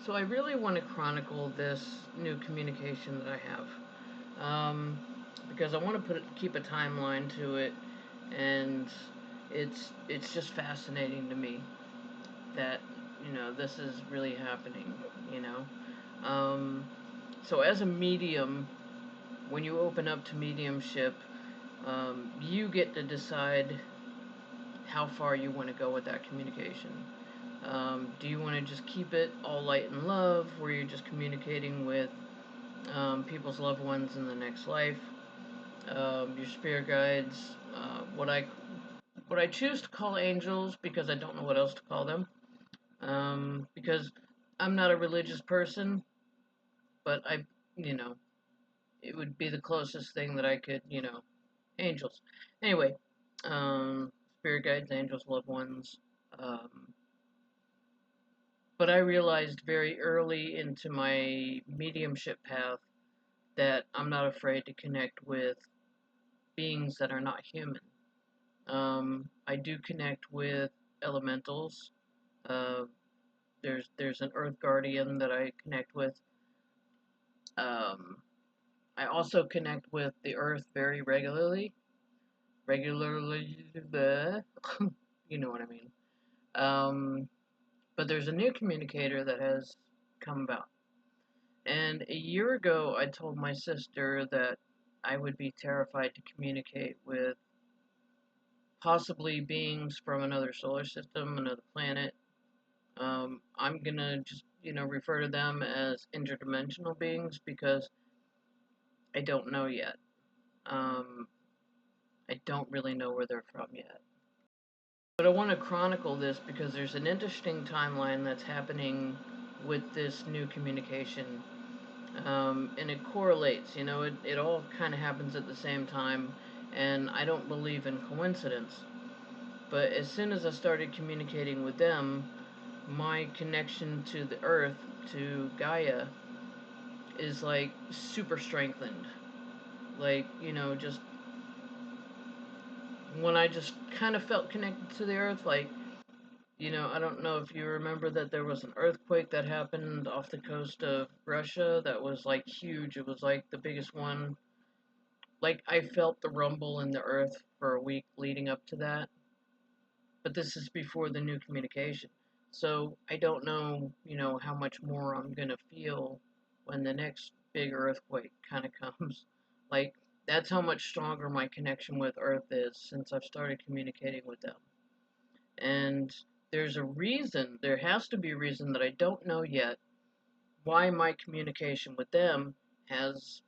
So I really want to chronicle this new communication that I have, because I want to keep a timeline to it, and it's just fascinating to me that this is really happening. You know, um, so as a medium, when you open up to mediumship, you get to decide how far you want to go with that communication. Do you want to just keep it all light and love, where you're just communicating with people's loved ones in the next life, your spirit guides, what I choose to call angels because I don't know what else to call them. Because I'm not a religious person, but you know, it would be the closest thing that I could, angels. Anyway, spirit guides, angels, loved ones. Um, but I realized very early into my mediumship path that I'm not afraid to connect with beings that are not human. I do connect with elementals. Uh, there's an earth guardian that I connect with. Um, I also connect with the earth very regularly. Regularly, you know what I mean. Um, but there's a new communicator that has come about. And a year ago, I told my sister that I would be terrified to communicate with possibly beings from another solar system, another planet. I'm gonna just, refer to them as interdimensional beings because I don't know yet. Um, I don't really know where they're from yet. But I want to chronicle this because there's an interesting timeline that's happening with this new communication. And it correlates, it all kind of happens at the same time, and I don't believe in coincidence. But as soon as I started communicating with them, my connection to the earth, to Gaia, is like super strengthened. Like, just when I just kind of felt connected to the earth, like, I don't know if you remember that there was an earthquake that happened off the coast of Russia that was like huge. It was like the biggest one. Like, I felt the rumble in the earth for a week leading up to that. But this is before the new communication. So I don't know, how much more I'm going to feel when the next big earthquake kind of comes. Like, that's how much stronger my connection with Earth is since I've started communicating with them. And there's a reason, there has to be a reason that I don't know yet why my communication with them has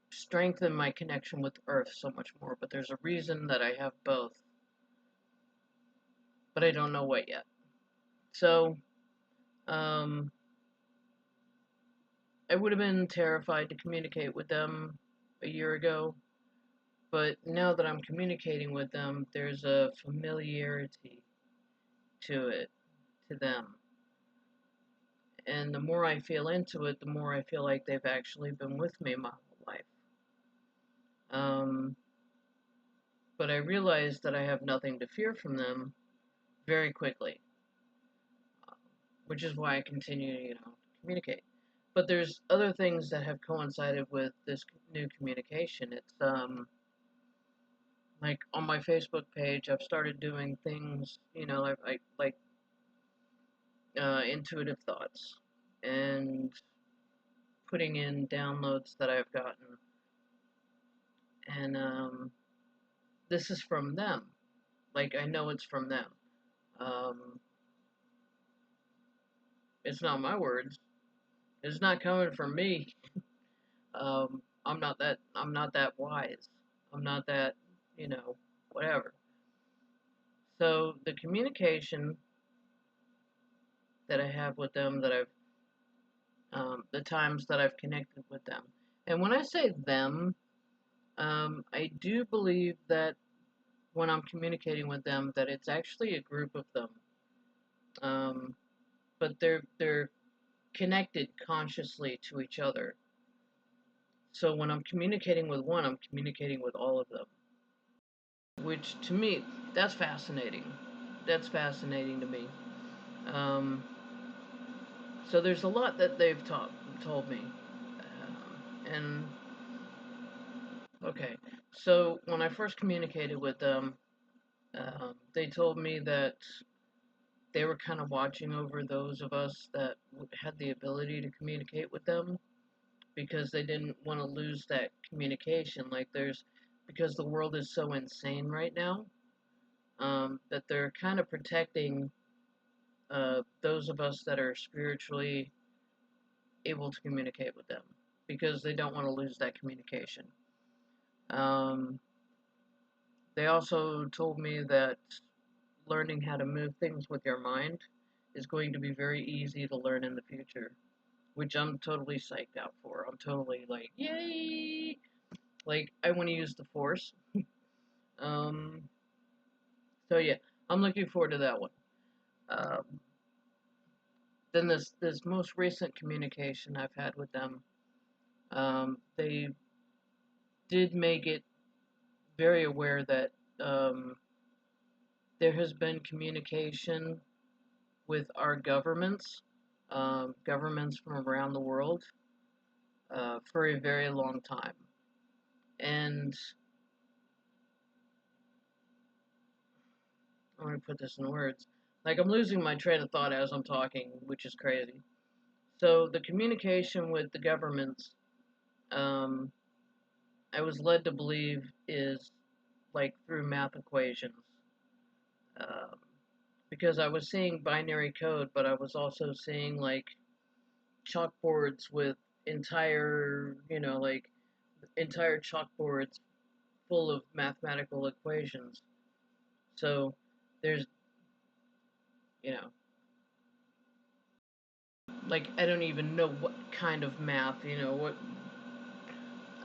strengthened my connection with Earth so much more. But there's a reason that I have both, but I don't know what yet. So, um, I would have been terrified to communicate with them a year ago, but now that I'm communicating with them, there's a familiarity to it, to them. And the more I feel into it, the more I feel like they've actually been with me my whole life. Um, but I realized that I have nothing to fear from them very quickly, which is why I continue, to communicate. But there's other things that have coincided with this new communication. It's like on my Facebook page, I've started doing things, like intuitive thoughts and putting in downloads that I've gotten, and this is from them. Like, I know it's from them. Um, it's not my words. It's not coming from me. I'm not that wise. I'm not that, whatever. So the communication that I have with them, the times that I've connected with them. And when I say them, I do believe that when I'm communicating with them, that it's actually a group of them. Um, but they're connected consciously to each other. So when I'm communicating with one, I'm communicating with all of them. Which to me, that's fascinating. That's fascinating to me. Um, So there's a lot that they've told me. And okay, so when I first communicated with them, they told me that they were kind of watching over those of us that had the ability to communicate with them because they didn't want to lose that communication. Because the world is so insane right now, that they're kind of protecting those of us that are spiritually able to communicate with them because they don't want to lose that communication. Um, they also told me that learning how to move things with your mind is going to be very easy to learn in the future, which I'm totally psyched out for. I'm totally like, yay! Like, I want to use the Force. Um, so yeah, I'm looking forward to that one. Um, then this most recent communication I've had with them, they did make it very aware that there has been communication with our governments, governments from around the world, for a very long time. And I'm going to put this in words. Like, I'm losing my train of thought as I'm talking, which is crazy. So, the communication with the governments, um, I was led to believe, is like through math equations. Um, because I was seeing binary code, but I was also seeing like chalkboards with entire, like entire chalkboards full of mathematical equations. So there's, you know, like I don't even know what kind of math, what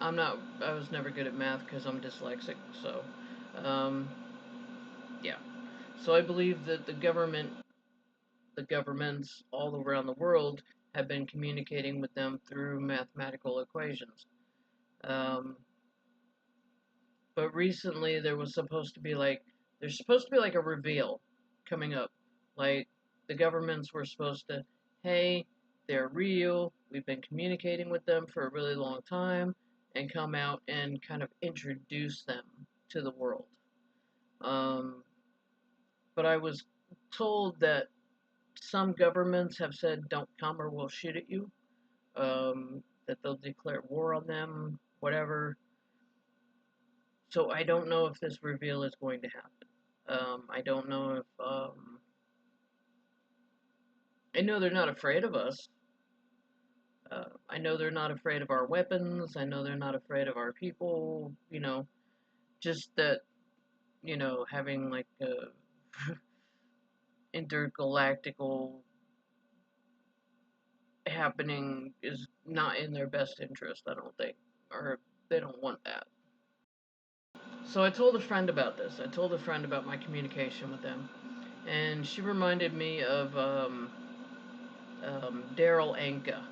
I was never good at math because I'm dyslexic. So, um, yeah. So I believe that the governments all around the world have been communicating with them through mathematical equations. Um, but recently there's supposed to be like a reveal coming up. Like the governments were supposed to, hey, they're real. We've been communicating with them for a really long time, and come out and kind of introduce them to the world. Um, but I was told that some governments have said, don't come or we'll shoot at you. That they'll declare war on them, whatever. So I don't know if this reveal is going to happen. I don't know if. I know they're not afraid of us. I know they're not afraid of our weapons. I know they're not afraid of our people. Just that, having like a intergalactical happening is not in their best interest, I don't think. Or they don't want that. So I told a friend about this. I told a friend about my communication with them. And she reminded me of Daryl Anka.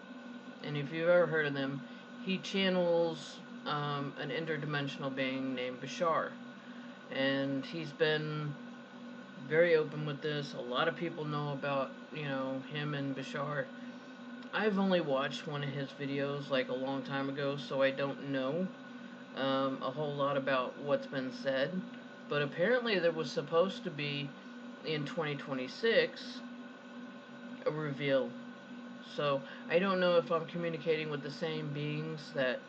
And if you've ever heard of them, he channels an interdimensional being named Bashar. And he's been very open with this. A lot of people know about, him and Bashar. I've only watched one of his videos like a long time ago, so I don't know a whole lot about what's been said. But apparently, there was supposed to be in 2026 a reveal. So I don't know if I'm communicating with the same beings that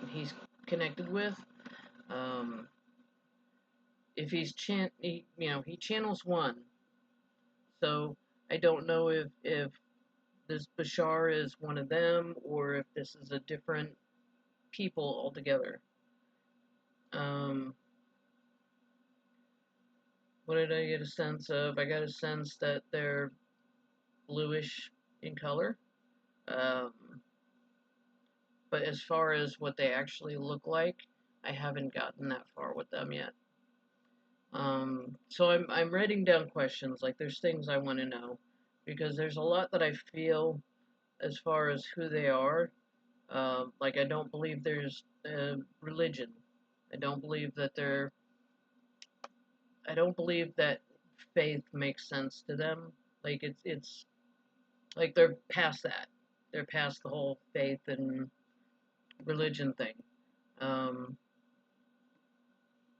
he's connected with. Um, if he channels one. So I don't know if this Bashar is one of them or if this is a different people altogether. Um, what did I get a sense of? I got a sense that they're bluish in color. Um, but as far as what they actually look like, I haven't gotten that far with them yet. So I'm writing down questions. Like there's things I want to know because there's a lot that I feel as far as who they are. Like I don't believe there's religion. I don't believe that they're. I don't believe that faith makes sense to them. Like it's Like they're past that. They're past the whole faith and religion thing. Um,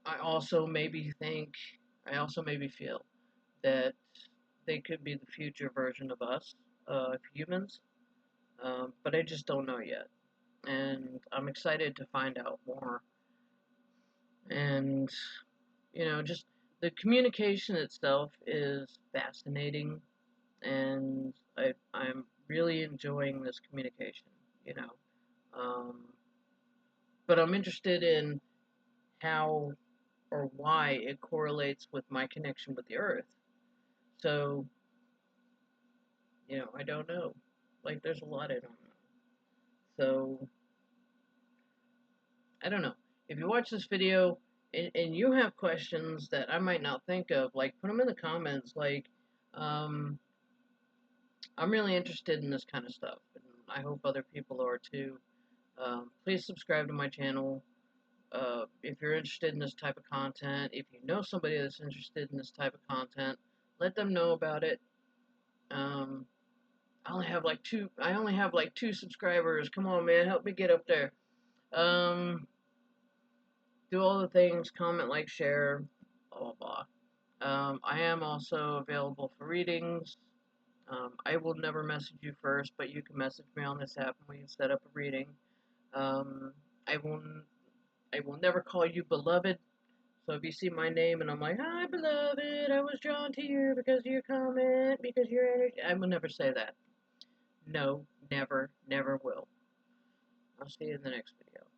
I also maybe think, I also maybe feel that they could be the future version of us, humans, but I just don't know yet. And I'm excited to find out more. And, just the communication itself is fascinating, and I'm really enjoying this communication, you know. Um, but I'm interested in how or why it correlates with my connection with the earth. So, I don't know. Like, there's a lot I don't know. So, I don't know. If you watch this video and you have questions that I might not think of, like, put them in the comments. Like, um, I'm really interested in this kind of stuff, and I hope other people are too. Please subscribe to my channel. If you're interested in this type of content, if you know somebody that's interested in this type of content, let them know about it. Um, I only have like two subscribers. Come on, man, help me get up there. Um, do all the things, comment, like, share, blah blah blah. I am also available for readings. I will never message you first, but you can message me on this app and we can set up a reading. Um, I will I will never call you beloved. So if you see my name and I'm like, "Hi, beloved, I was drawn to you because of your comment, because your energy," I will never say that. No, never, never will. I'll see you in the next video.